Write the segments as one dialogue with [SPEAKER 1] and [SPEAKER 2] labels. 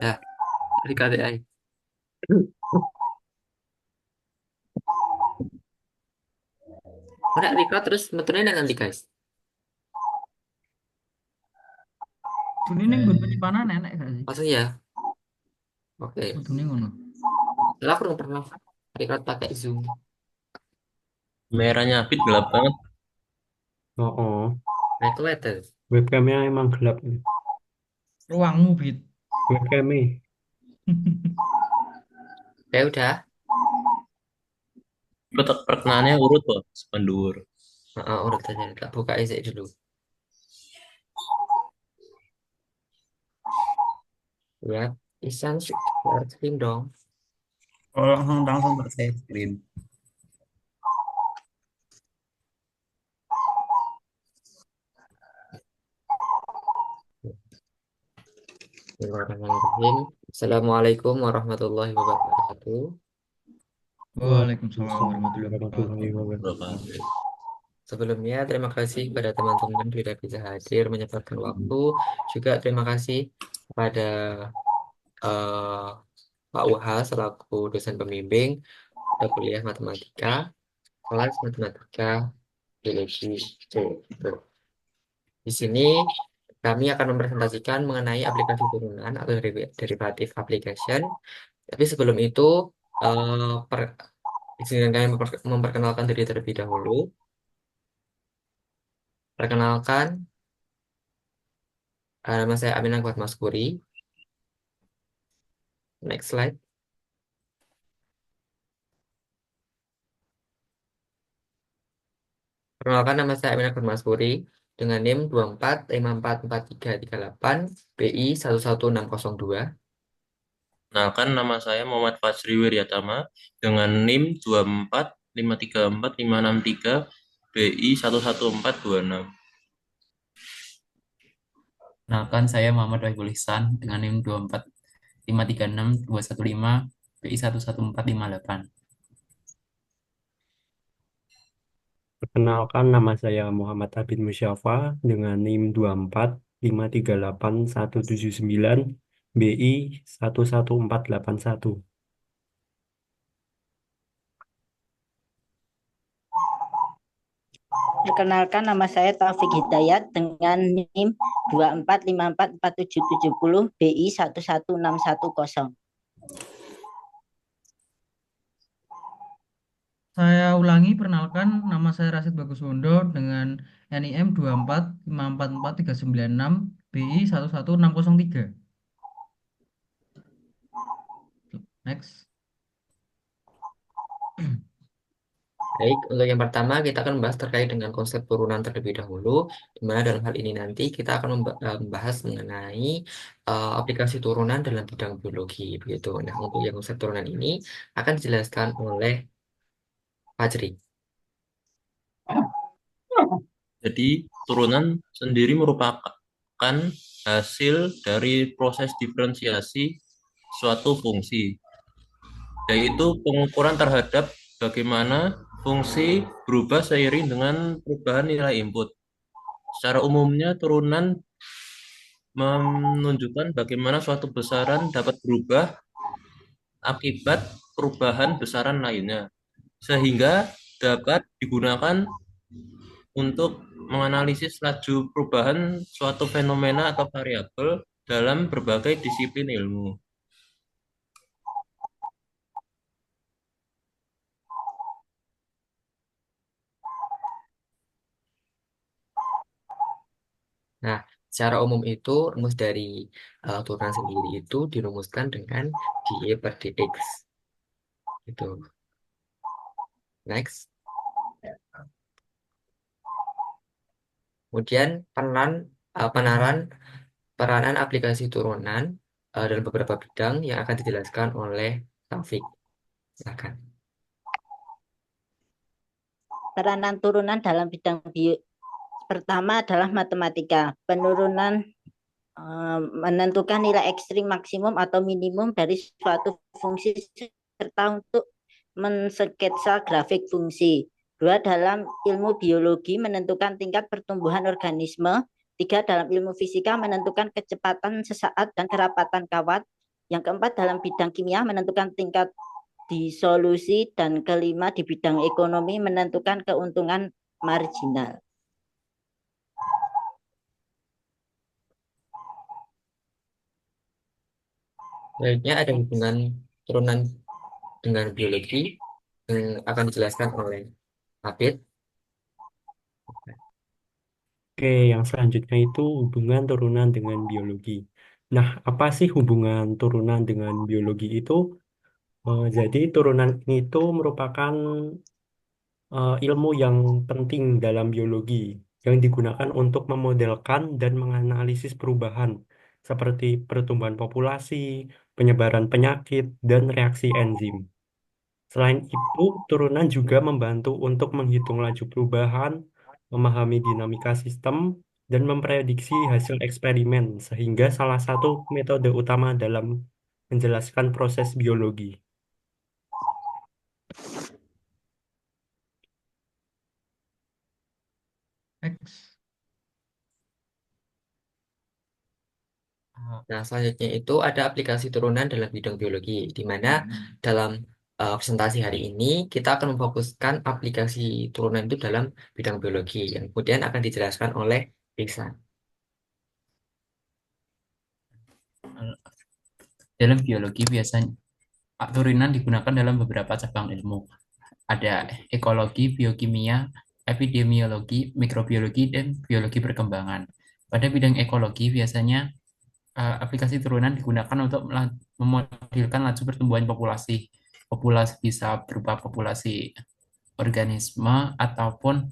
[SPEAKER 1] Ya, dari KTI. Mana record terus metune nanti guys.
[SPEAKER 2] Ini ning nggon penyimpanan enek gak sih?
[SPEAKER 1] Maksudnya ya, oke.
[SPEAKER 2] Kudune ngono.
[SPEAKER 1] Lah aku belum pernah record pakai Zoom.
[SPEAKER 3] Merahnya Fit gelap banget.
[SPEAKER 4] Oh, oh.
[SPEAKER 1] Nah, itu ada.
[SPEAKER 4] Webcamnya emang gelap nih.
[SPEAKER 2] Ruangmu, Bit.
[SPEAKER 4] Webcamnya.
[SPEAKER 1] Ya udah.
[SPEAKER 3] Perkenalannya urut loh, sependur.
[SPEAKER 1] Heeh, udah tanya. Tak buka aja dulu. Ya, Isan share screen dong.
[SPEAKER 3] Oh, langsung pakai screen.
[SPEAKER 1] Bismillahirrahmanirrahim. Assalamualaikum warahmatullahi wabarakatuh.
[SPEAKER 2] Waalaikumsalam warahmatullahi
[SPEAKER 4] Warahmatullahi
[SPEAKER 2] wabarakatuh.
[SPEAKER 3] Berapa?
[SPEAKER 4] wabarakatuh.
[SPEAKER 1] Sebelumnya, terima kasih kepada teman-teman tidak bisa hadir menyempatkan waktu. Juga terima kasih kepada eh, Pak Uha selaku dosen pembimbing pada kuliah matematika, kelas matematika biologi C. Di sini kami akan mempresentasikan mengenai aplikasi turunan atau derivative application. Tapi sebelum itu, izinkan kami memperkenalkan diri terlebih dahulu. Perkenalkan, nama saya Aminah Kuat Maskuri. Next slide. Perkenalkan, nama saya Aminah Kuat Maskuri dengan NIM 24544338 BI 11602.
[SPEAKER 3] Kenalkan nama saya Muhammad Fajri Wiryatama dengan NIM 245345563 BI 11426.
[SPEAKER 5] Kenalkan, saya Muhammad Wahyul Ihsan dengan NIM 245362115 BI 11458.
[SPEAKER 4] Perkenalkan, nama saya Muhammad Abid Musyafa dengan NIM 245381179 BI 11481.
[SPEAKER 6] Perkenalkan, nama saya Taufik Hidayat dengan NIM 24544770 BI 11610.
[SPEAKER 2] Saya ulangi, perkenalkan, nama saya Rasid Baguswondo dengan NIM 245444396 BI 11603. Next.
[SPEAKER 1] Baik, untuk yang pertama kita akan membahas terkait dengan konsep turunan terlebih dahulu, di mana dalam hal ini nanti kita akan membahas mengenai aplikasi turunan dalam bidang biologi, begitu. Nah, untuk yang konsep turunan ini akan dijelaskan oleh Fajri.
[SPEAKER 3] Jadi turunan sendiri merupakan hasil dari proses diferensiasi suatu fungsi, yaitu pengukuran terhadap bagaimana fungsi berubah seiring dengan perubahan nilai input. Secara umumnya, turunan menunjukkan bagaimana suatu besaran dapat berubah akibat perubahan besaran lainnya, sehingga dapat digunakan untuk menganalisis laju perubahan suatu fenomena atau variabel dalam berbagai disiplin ilmu.
[SPEAKER 1] Nah, secara umum itu rumus dari turunan sendiri itu dirumuskan dengan dA per dx. Itu. Next. Kemudian peranan aplikasi turunan dalam beberapa bidang yang akan dijelaskan oleh Taufik. Silakan.
[SPEAKER 6] Peranan turunan dalam bidang pertama adalah matematika. Penurunan menentukan nilai ekstrim maksimum atau minimum dari suatu fungsi serta untuk mensketsa grafik fungsi. Dua, dalam ilmu biologi menentukan tingkat pertumbuhan organisme. Tiga, dalam ilmu fisika menentukan kecepatan sesaat dan kerapatan kawat. Yang keempat dalam bidang kimia menentukan tingkat disolusi, dan kelima di bidang ekonomi menentukan keuntungan marginal.
[SPEAKER 1] Selanjutnya ada hubungan turunan dengan biologi yang akan dijelaskan oleh Abid.
[SPEAKER 4] Oke, yang selanjutnya itu hubungan turunan dengan biologi. Nah, apa sih hubungan turunan dengan biologi itu? Jadi turunan ini itu merupakan ilmu yang penting dalam biologi yang digunakan untuk memodelkan dan menganalisis perubahan seperti pertumbuhan populasi, penyebaran penyakit, dan reaksi enzim. Selain itu, turunan juga membantu untuk menghitung laju perubahan, memahami dinamika sistem, dan memprediksi hasil eksperimen, sehingga salah satu metode utama dalam menjelaskan proses biologi.
[SPEAKER 2] X.
[SPEAKER 1] Nah, selanjutnya itu ada aplikasi turunan dalam bidang biologi, di mana dalam presentasi hari ini kita akan memfokuskan aplikasi turunan itu dalam bidang biologi, yang kemudian akan dijelaskan oleh Risa.
[SPEAKER 5] Dalam biologi biasanya turunan digunakan dalam beberapa cabang ilmu. Ada ekologi, biokimia, epidemiologi, mikrobiologi, dan biologi perkembangan. Pada bidang ekologi biasanya aplikasi turunan digunakan untuk memodelkan laju pertumbuhan populasi. Populasi bisa berupa populasi organisme ataupun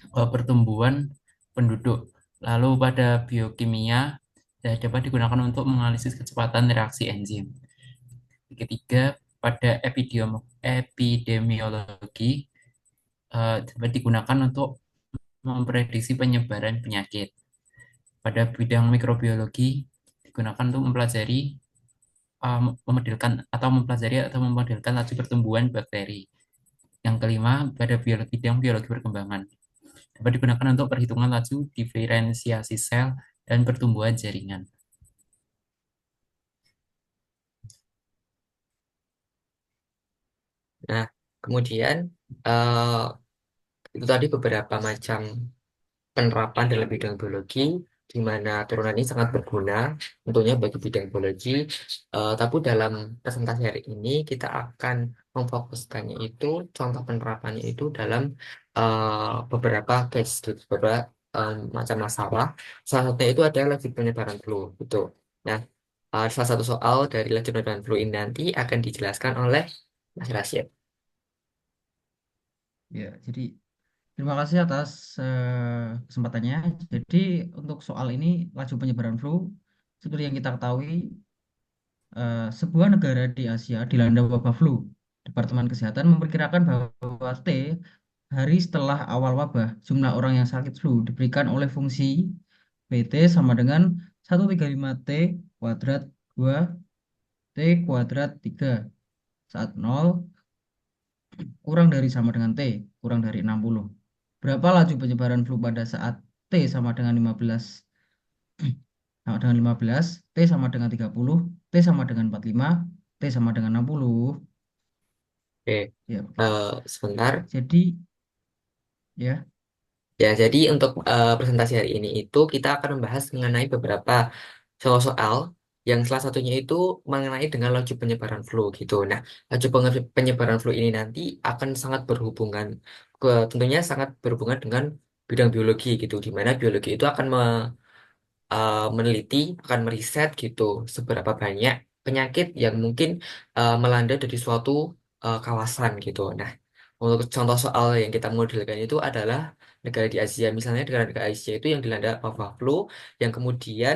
[SPEAKER 5] pertumbuhan penduduk. Lalu pada biokimia dapat digunakan untuk menganalisis kecepatan reaksi enzim. Ketiga, pada epidemiologi dapat digunakan untuk memprediksi penyebaran penyakit. Pada bidang mikrobiologi digunakan untuk mempelajari memodelkan laju pertumbuhan bakteri. Yang kelima, pada bidang biologi perkembangan dapat digunakan untuk perhitungan laju diferensiasi sel dan pertumbuhan jaringan.
[SPEAKER 1] Nah, kemudian eh, itu tadi beberapa macam penerapan dalam bidang biologi, di mana turunan ini sangat berguna tentunya bagi bidang biologi. Tapi dalam presentasi hari ini kita akan memfokuskannya itu contoh penerapannya itu dalam beberapa case, beberapa macam masalah. Salah satunya itu adalah laju penyebaran flu, gitu. Nah, salah satu soal dari laju penyebaran flu ini nanti akan dijelaskan oleh Mas Rashid.
[SPEAKER 2] Ya, jadi terima kasih atas kesempatannya. Jadi untuk soal ini laju penyebaran flu, seperti yang kita ketahui, sebuah negara di Asia dilanda wabah flu. Departemen Kesehatan memperkirakan bahwa hari setelah awal wabah, jumlah orang yang sakit flu diberikan oleh fungsi PT sama dengan 135 T kuadrat 2 T kuadrat 3 saat 0 kurang dari sama dengan T kurang dari 60. Berapa laju penyebaran flu pada saat T sama dengan 15 T sama dengan 30, T sama dengan 45, T sama dengan 60.
[SPEAKER 1] Oke,
[SPEAKER 2] Ya,
[SPEAKER 1] sebentar.
[SPEAKER 2] jadi ya,
[SPEAKER 1] Ya, jadi untuk presentasi hari ini itu kita akan membahas mengenai beberapa soal-soal yang salah satunya itu mengenai dengan laju penyebaran flu gitu. Nah, laju penyebaran flu ini nanti akan sangat berhubungan tentunya sangat berhubungan dengan bidang biologi gitu, di mana biologi itu akan meneliti, akan meriset gitu seberapa banyak penyakit yang mungkin melanda dari suatu kawasan gitu. Nah, untuk contoh soal yang kita modelkan itu adalah negara di Asia, misalnya negara-negara Asia itu yang dilanda wabah flu, yang kemudian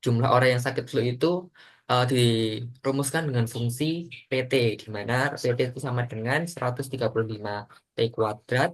[SPEAKER 1] jumlah orang yang sakit flu itu dirumuskan dengan fungsi PT, di mana PT itu sama dengan 135 T kuadrat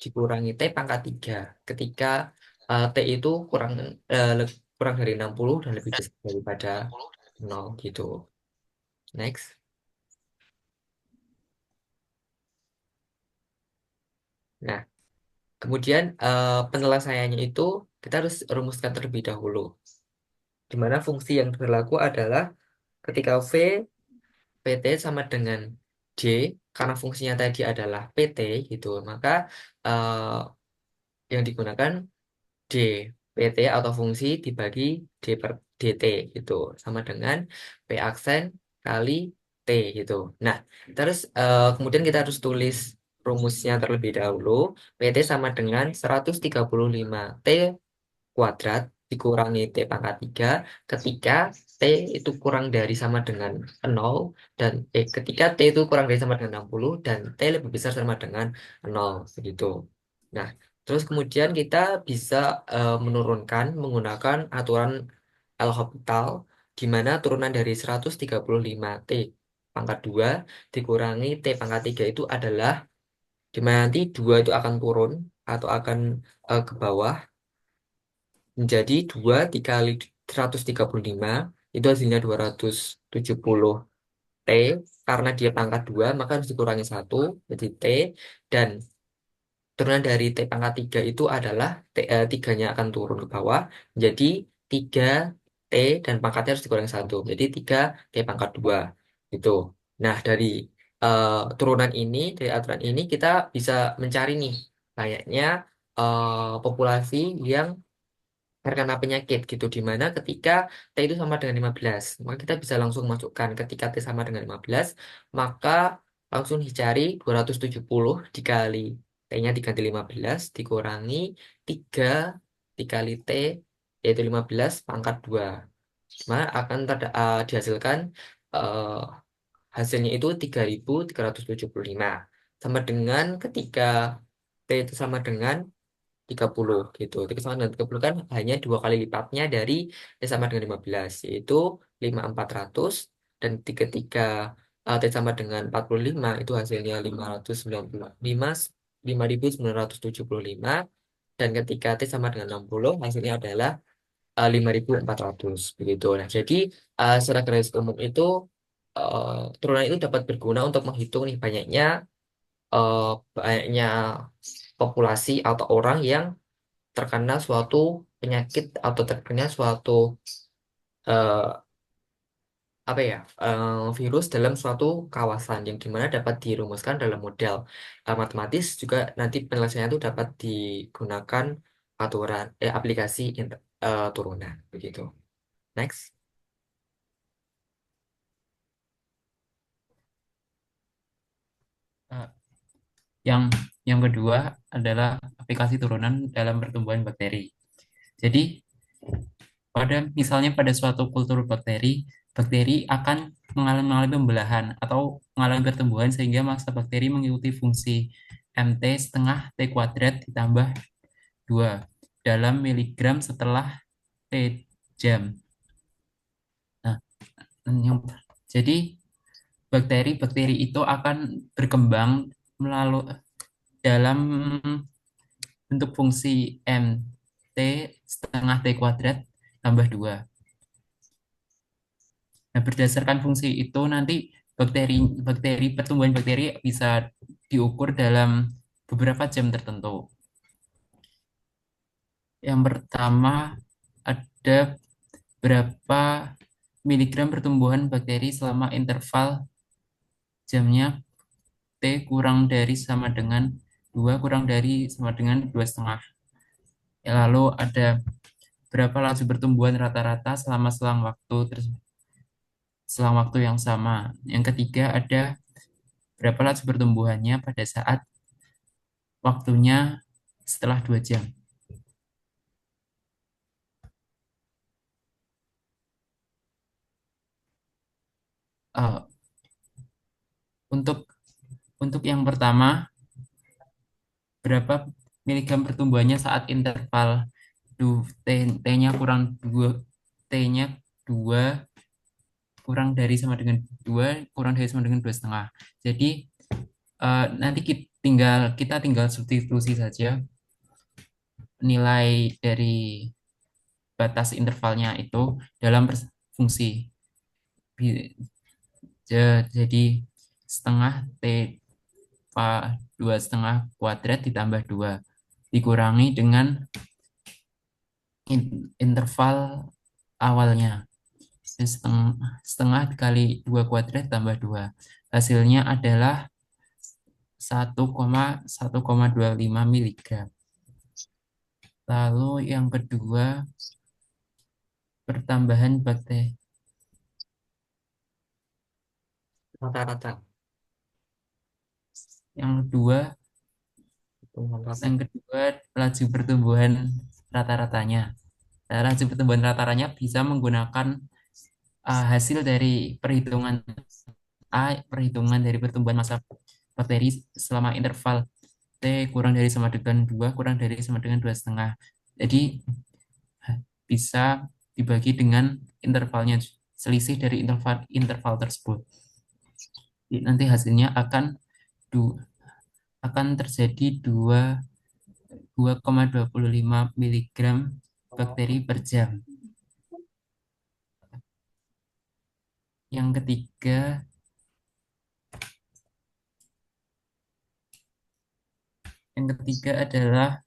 [SPEAKER 1] dikurangi T pangkat 3 ketika T itu kurang dari 60 dan lebih besar daripada 0 gitu. Next. Nah, kemudian penyelesaiannya itu kita harus rumuskan terlebih dahulu, di mana fungsi yang berlaku adalah ketika PT sama dengan D, karena fungsinya tadi adalah PT gitu, maka eh, yang digunakan D. PT atau fungsi dibagi D per DT gitu. Sama dengan P aksen kali T gitu. Nah, terus kemudian kita harus tulis rumusnya terlebih dahulu. PT sama dengan 135 T kuadrat dikurangi T pangkat 3 ketika T itu kurang dari sama dengan 0 dan ketika T itu kurang dari sama dengan 60 dan T lebih besar sama dengan 0 begitu. Nah, terus kemudian kita bisa menurunkan menggunakan aturan L'Hopital di mana turunan dari 135 T pangkat 2 dikurangi T pangkat 3 itu adalah di mana nanti 2 itu akan turun atau akan ke bawah menjadi 2 dikali 135 itu hasilnya 270 T karena dia pangkat 2 maka harus dikurangi 1 jadi T dan turunan dari T pangkat 3 itu adalah tiganya akan turun ke bawah menjadi 3 T dan pangkatnya harus dikurangi 1 jadi 3 T pangkat 2 gitu. Nah dari turunan ini dari aturan ini kita bisa mencari nih kayaknya populasi yang terkena penyakit gitu di mana ketika T itu sama dengan 15 maka kita bisa langsung masukkan ketika T sama dengan 15 maka langsung dicari 270 dikali T-nya diganti 15 dikurangi 3 dikali T yaitu 15 pangkat 2 maka akan dihasilkan eh, hasilnya itu 3.375 sama dengan ketika T itu sama dengan 30 gitu. T sama dengan 30 kan hanya 2 kali lipatnya dari T sama dengan 15 yaitu 5.400 dan ketika T sama dengan 45 itu hasilnya 595 5.975 dan ketika T sama dengan 60 hasilnya adalah 5.400 begitu. Nah, jadi secara garis umum itu turunan itu dapat berguna untuk menghitung nih eh, banyaknya populasi atau orang yang terkena suatu penyakit atau terkena suatu eh, apa ya virus dalam suatu kawasan yang dimana dapat dirumuskan dalam model matematis juga nanti penyelesaiannya itu dapat digunakan aturan aplikasi turunan begitu. Next.
[SPEAKER 5] Eh, Yang yang kedua adalah aplikasi turunan dalam pertumbuhan bakteri. Jadi pada suatu kultur bakteri, bakteri akan mengalami pembelahan atau mengalami pertumbuhan sehingga massa bakteri mengikuti fungsi MT setengah T kuadrat ditambah 2 dalam miligram setelah T jam. Nah, yang, jadi bakteri-bakteri itu akan berkembang melalui dalam bentuk fungsi MT setengah T kuadrat tambah 2. Nah, berdasarkan fungsi itu nanti pertumbuhan bakteri bisa diukur dalam beberapa jam tertentu. Yang pertama ada berapa miligram pertumbuhan bakteri selama interval jamnya T kurang dari sama dengan 2 kurang dari sama dengan 2,5. Lalu ada berapa laju pertumbuhan rata-rata selama selang waktu yang sama. Yang ketiga ada berapa laju pertumbuhannya pada saat waktunya setelah 2 jam. Eh, untuk untuk yang pertama, berapa miligram pertumbuhannya saat interval T-nya kurang 2 T-nya 2 kurang dari sama dengan 2 kurang dari sama dengan 2,5. Jadi nanti kita tinggal substitusi saja nilai dari batas intervalnya itu dalam fungsi. Jadi setengah T 2,5 kuadrat ditambah 2 dikurangi dengan interval awalnya. Dan setengah dikali 2 kuadrat tambah 2. Hasilnya adalah 1,1,25 miligram. Lalu yang kedua, pertambahan bakteri.
[SPEAKER 1] Rata-rata.
[SPEAKER 5] Yang kedua,
[SPEAKER 1] Pertumbuhan rata.
[SPEAKER 5] yang kedua laju pertumbuhan rata-ratanya. Nah, laju pertumbuhan rata-ratanya bisa menggunakan hasil dari perhitungan perhitungan dari pertumbuhan massa bakteri selama interval T kurang dari sama dengan 2 kurang dari sama dengan 2,5. Jadi bisa dibagi dengan intervalnya, selisih dari interval tersebut. Jadi, nanti hasilnya akan terjadi 2,25 miligram bakteri per jam. Yang ketiga, adalah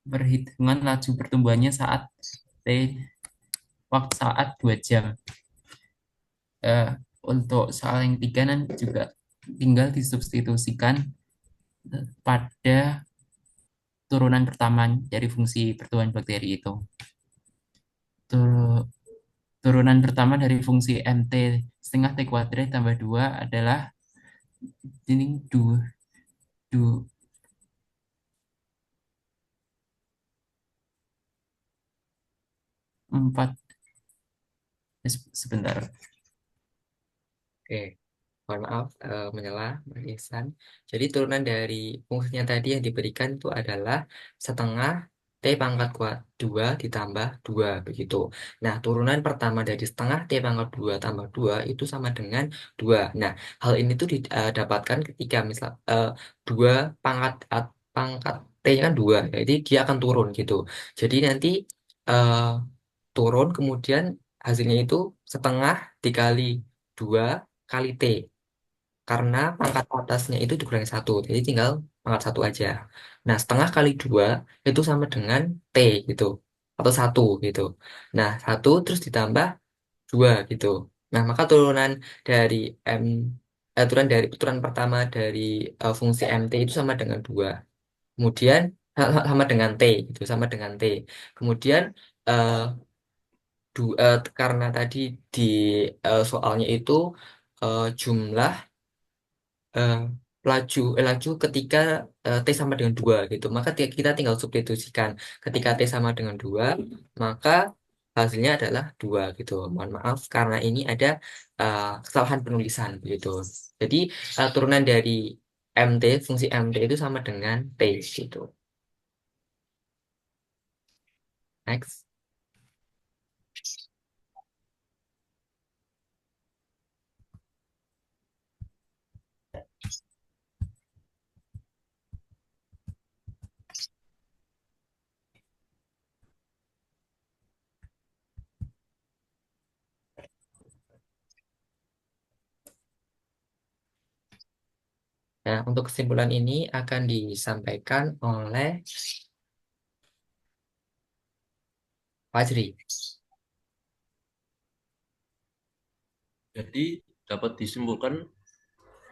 [SPEAKER 5] perhitungan laju pertumbuhannya saat waktu saat 2 jam. Untuk soal yang tiga nanti juga tinggal disubstitusikan pada turunan pertama dari fungsi pertumbuhan bakteri itu. Turunan pertama dari fungsi MT setengah T kuadrat tambah 2 adalah ini 4. Sebentar.
[SPEAKER 1] Oke, mohon maaf menyela Mbak Ihsan. Jadi turunan dari fungsinya tadi yang diberikan itu adalah setengah T pangkat kuat 2 ditambah 2 begitu. Nah, turunan pertama dari setengah T pangkat 2 tambah 2 itu sama dengan 2. Nah, hal ini tuh didapatkan ketika misal 2 pangkat T-nya kan 2, jadi dia akan turun gitu. Jadi nanti eh, turun kemudian hasilnya itu setengah dikali 2 kali T, karena pangkat atasnya itu dikurangi satu, jadi tinggal pangkat satu aja. Nah, setengah kali 2 itu sama dengan T gitu, atau satu gitu. Nah, satu terus ditambah 2 gitu. Nah, maka turunan dari M turunan pertama dari fungsi MT itu sama dengan 2. Kemudian sama dengan T gitu, sama dengan T. Kemudian eh, karena tadi di soalnya itu jumlah eh, laju ketika T sama dengan 2 gitu. Maka kita tinggal substitusikan. Ketika T sama dengan 2 maka hasilnya adalah 2 gitu. Mohon maaf karena ini ada kesalahan penulisan begitu. Jadi turunan dari MT, fungsi MT itu sama dengan T gitu. Next. Nah, untuk kesimpulan ini akan disampaikan oleh Fajri.
[SPEAKER 3] Jadi dapat disimpulkan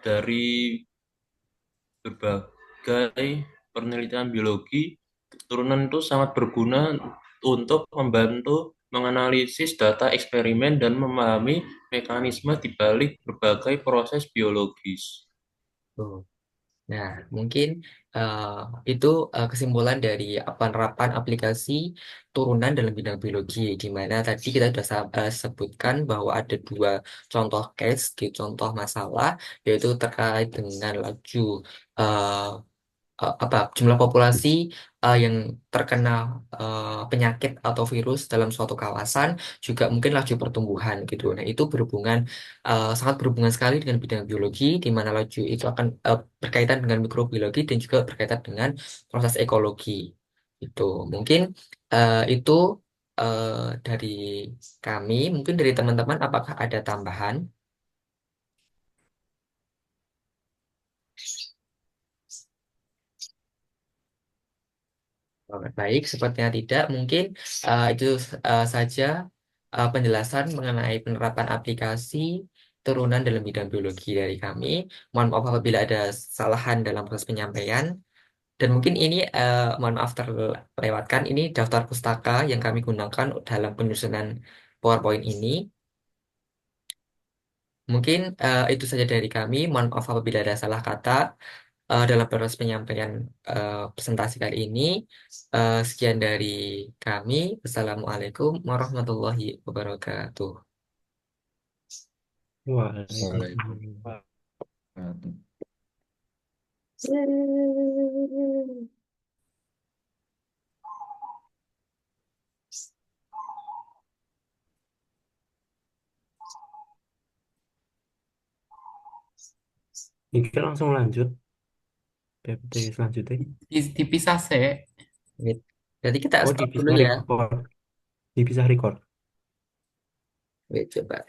[SPEAKER 3] dari berbagai penelitian biologi, turunan itu sangat berguna untuk membantu menganalisis data eksperimen dan memahami mekanisme di balik berbagai proses biologis.
[SPEAKER 1] Tuh. Nah, mungkin eh, itu kesimpulan dari penerapan aplikasi turunan dalam bidang biologi, di mana tadi kita sudah sebutkan bahwa ada dua contoh case, contoh masalah, yaitu terkait dengan laju eh, jumlah populasi yang terkena penyakit atau virus dalam suatu kawasan, juga mungkin laju pertumbuhan gitu. Nah, itu sangat berhubungan sekali dengan bidang biologi, di mana laju itu akan berkaitan dengan mikrobiologi dan juga berkaitan dengan proses ekologi. Itu mungkin itu eh, dari kami. Mungkin dari teman-teman apakah ada tambahan? Baik, sepertinya tidak. Mungkin itu saja penjelasan mengenai penerapan aplikasi turunan dalam bidang biologi dari kami. Mohon maaf apabila ada kesalahan dalam proses penyampaian. Dan mungkin ini, mohon maaf terlewatkan, ini daftar pustaka yang kami gunakan dalam penyusunan PowerPoint ini. Mungkin itu saja dari kami. Mohon maaf apabila ada salah kata dalam proses penyampaian presentasi kali ini. Sekian dari kami. Wassalamualaikum warahmatullahi wabarakatuh.
[SPEAKER 4] Waalaikumsalam. Ini kita langsung lanjut PPT selanjutnya.
[SPEAKER 5] Dipisah sih.
[SPEAKER 1] Jadi kita
[SPEAKER 4] Oh,
[SPEAKER 1] stop dulu
[SPEAKER 4] dipisah
[SPEAKER 1] ya.
[SPEAKER 4] record. Dipisah record.
[SPEAKER 1] Wait, coba.